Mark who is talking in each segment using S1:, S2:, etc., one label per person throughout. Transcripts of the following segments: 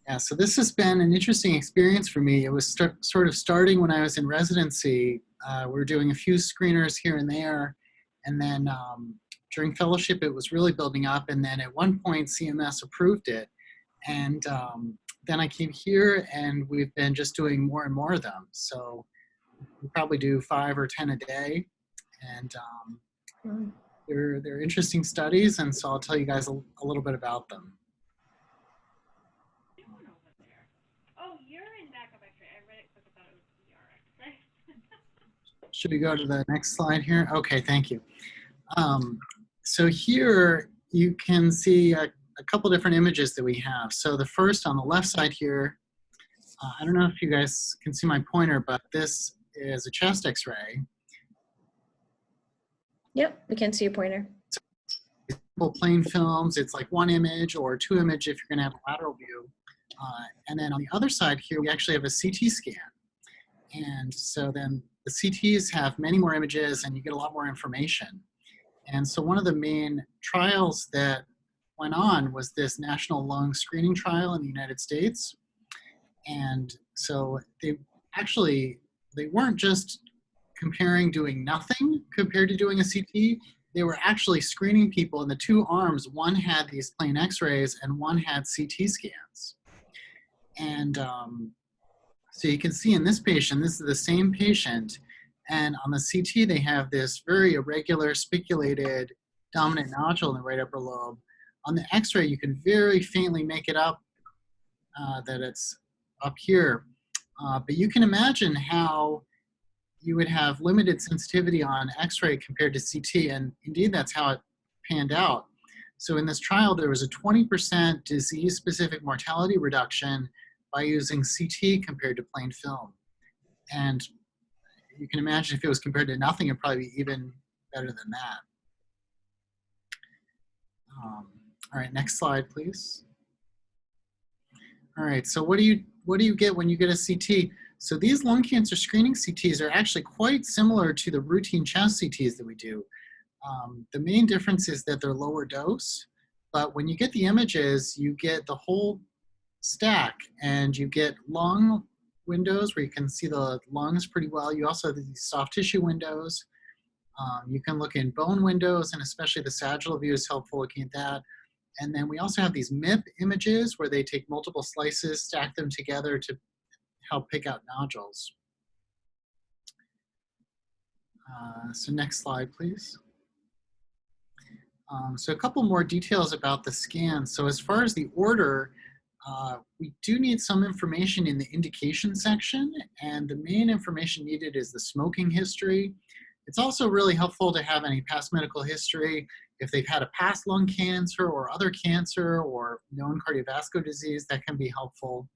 S1: Yeah, so this has been an interesting experience for me. It was sort of starting when I was in residency. We were doing a few screeners here and there, and then during fellowship, it was really building up. And then at one point, CMS approved it, and then I came here, and we've been just doing more and more of them. So we probably do 5 or 10 a day, and they're interesting studies. And so I'll tell you guys a little bit about them. Should we go to the next slide here? Okay, thank you. So here you can see a couple different images that we have. So the first on the left side here, I don't know if you guys can see my pointer, but this is a chest x-ray.
S2: Yep, we can see your pointer.
S1: Plain films, it's like 1 image or 2 images if you're gonna have a lateral view. And then on the other side here, we actually have a CT scan. And so then the CTs have many more images and you get a lot more information. And so one of the main trials that went on was this national lung screening trial in the United States. And so they weren't just comparing doing nothing compared to doing a CT. They were actually screening people in the 2 arms. One had these plain x-rays and one had CT scans. And so you can see in this patient, this is the same patient, and on the CT they have this very irregular spiculated dominant nodule in the right upper lobe. On the x-ray you can very faintly make it up that it's up here. But you can imagine how you would have limited sensitivity on x-ray compared to CT, and indeed that's how it panned out. So in this trial there was a 20% disease-specific mortality reduction by using CT compared to plain film. And you can imagine if it was compared to nothing, it'd probably be even better than that. All right, next slide, please. All right, so what do you get when you get a CT? So these lung cancer screening CTs are actually quite similar to the routine chest CTs that we do. The main difference is that they're lower dose, but when you get the images, you get the whole stack, and you get lung windows where you can see the lungs pretty well. You also have these soft tissue windows. You can look in bone windows, and especially the sagittal view is helpful looking at that. And then we also have these MIP images where they take multiple slices, stack them together to help pick out nodules. So next slide, please. So a couple more details about the scan. So as far as the order, we do need some information in the indication section, and the main information needed is the smoking history. It's also really helpful to have any past medical history. If they've had a past lung cancer or other cancer or known cardiovascular disease, that can be helpful.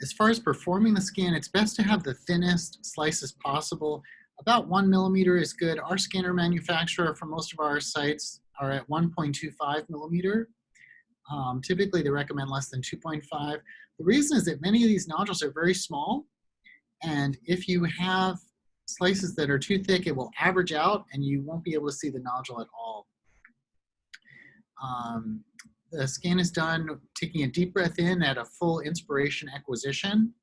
S1: As far as performing the scan, it's best to have the thinnest slices possible. About 1 millimeter is good. Our scanner manufacturer for most of our sites are at 1.25 millimeter. Typically, they recommend less than 2.5. The reason is that many of these nodules are very small, and if you have slices that are too thick, it will average out, and you won't be able to see the nodule at all. The scan is done taking a deep breath in at a full inspiration acquisition.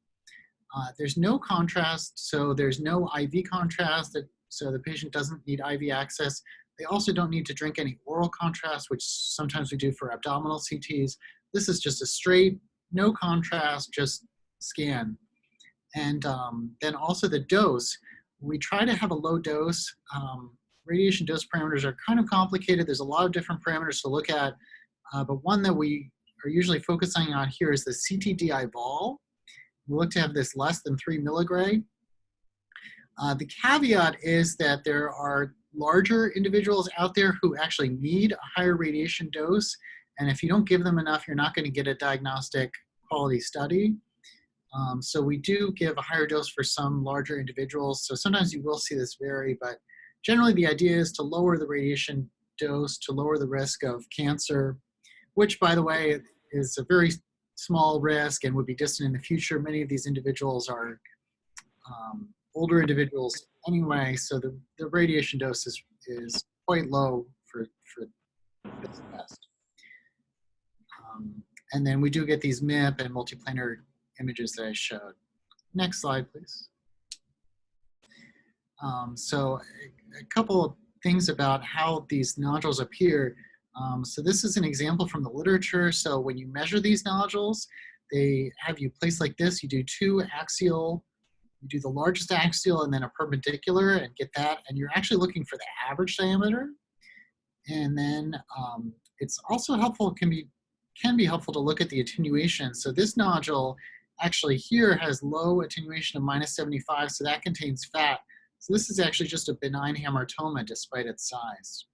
S1: There's no contrast, so there's no IV contrast, so the patient doesn't need IV access. They also don't need to drink any oral contrast, which sometimes we do for abdominal CTs. This is just a straight, no contrast, just scan. And then also the dose. We try to have a low dose. Radiation dose parameters are kind of complicated. There's a lot of different parameters to look at, but one that we are usually focusing on here is the CTDI vol. We look to have this less than 3 milligray. The caveat is that there are larger individuals out there who actually need a higher radiation dose, and if you don't give them enough, you're not going to get a diagnostic quality study. So we do give a higher dose for some larger individuals, so sometimes you will see this vary, but generally the idea is to lower the radiation dose to lower the risk of cancer, which, by the way, is a very small risk and would be distant in the future. Many of these individuals are older individuals anyway, so the radiation dose is quite low for this test. And then we do get these MIP and multiplanar images that I showed. Next slide, please. So a couple of things about how these nodules appear. So this is an example from the literature. So when you measure these nodules, they have you placed like this. You do two axial, you do the largest axial and then a perpendicular and get that. And you're actually looking for the average diameter. And then it's also helpful, can be helpful to look at the attenuation. So this nodule actually here has low attenuation of -75, so that contains fat. So this is actually just a benign hamartoma despite its size.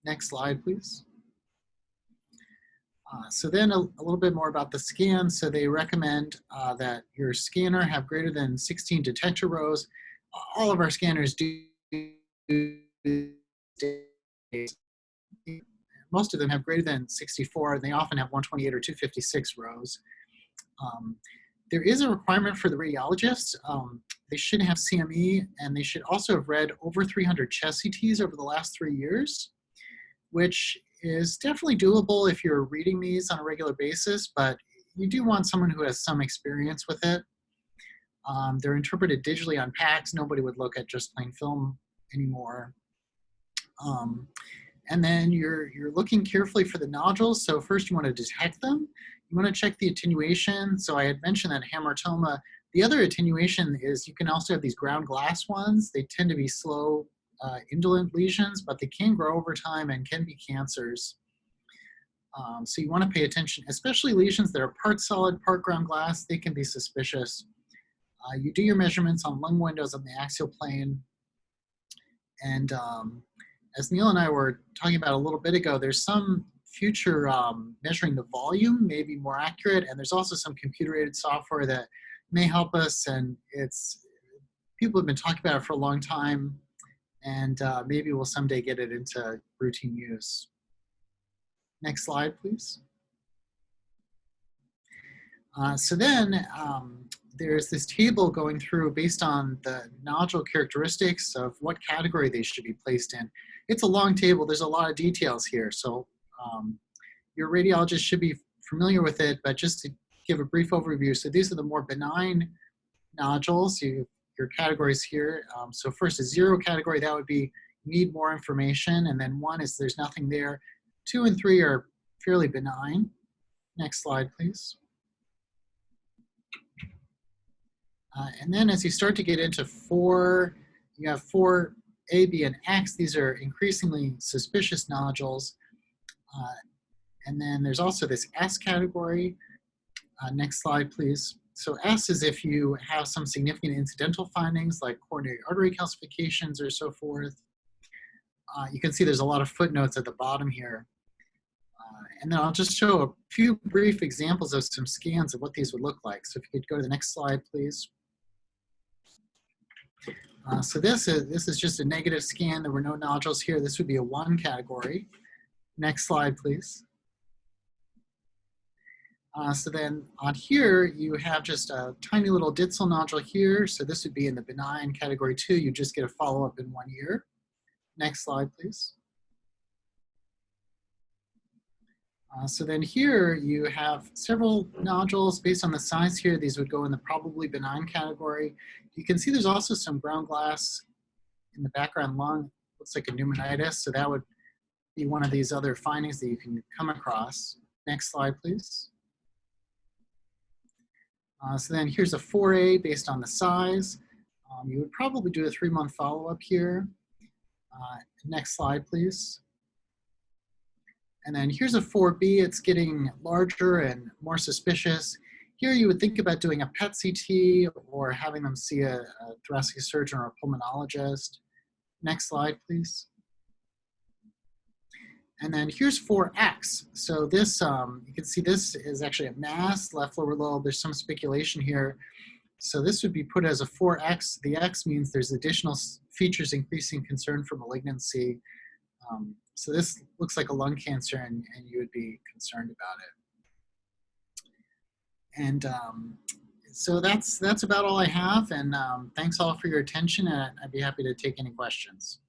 S1: Next slide, please. So then a little bit more about the scan. So they recommend that your scanner have greater than 16 detector rows. All of our scanners do. Most of them have greater than 64, and they often have 128 or 256 rows. There is a requirement for the radiologists. They should have CME, and they should also have read over 300 chest CTs over the last 3 years, which is definitely doable if you're reading these on a regular basis, but you do want someone who has some experience with it. They're interpreted digitally on PACS. Nobody would look at just plain film anymore. And then you're looking carefully for the nodules. So first you want to detect them. You want to check the attenuation. So I had mentioned that hamartoma. The other attenuation is you can also have these ground glass ones. They tend to be slow, indolent lesions, but they can grow over time and can be cancers. So you want to pay attention, especially lesions that are part solid, part ground glass. They can be suspicious. You do your measurements on lung windows on the axial plane. And as Neil and I were talking about a little bit ago, there's some future measuring the volume may be more accurate, and there's also some computer-aided software that may help us, and people have been talking about it for a long time, and maybe we'll someday get it into routine use. Next slide, please. So then there's this table going through based on the nodule characteristics of what category they should be placed in. It's a long table. There's a lot of details here. So your radiologist should be familiar with it, but just to give a brief overview. So these are the more benign nodules. Your categories here. So first, a 0 category, that would be need more information. And then 1 is there's nothing there. 2 and 3 are fairly benign. Next slide, please. And then as you start to get into 4, you have 4, A, B, and X. These are increasingly suspicious nodules. And then there's also this S category. Next slide, please. So S is if you have some significant incidental findings like coronary artery calcifications or so forth. You can see there's a lot of footnotes at the bottom here. And then I'll just show a few brief examples of some scans of what these would look like. So if you could go to the next slide, please. So this is just a negative scan. There were no nodules here. This would be a 1 category. Next slide, please. So then on here, you have just a tiny little Ditzel nodule here. So this would be in the benign category 2. You just get a follow-up in 1 year. Next slide, please. So then here you have several nodules based on the size here. These would go in the probably benign category. You can see there's also some ground glass in the background lung. Looks like a pneumonitis. So that would be one of these other findings that you can come across. Next slide, please. So then here's a 4A based on the size. You would probably do a 3-month follow-up here. Next slide, please. And then here's a 4B. It's getting larger and more suspicious. Here you would think about doing a PET CT or having them see a thoracic surgeon or a pulmonologist. Next slide, please. And then here's 4X. So this, you can see this is actually a mass, left lower lobe. There's some speculation here. So this would be put as a 4X. The X means there's additional features increasing concern for malignancy. So this looks like a lung cancer, and you would be concerned about it. And so that's about all I have. And thanks all for your attention. And I'd be happy to take any questions.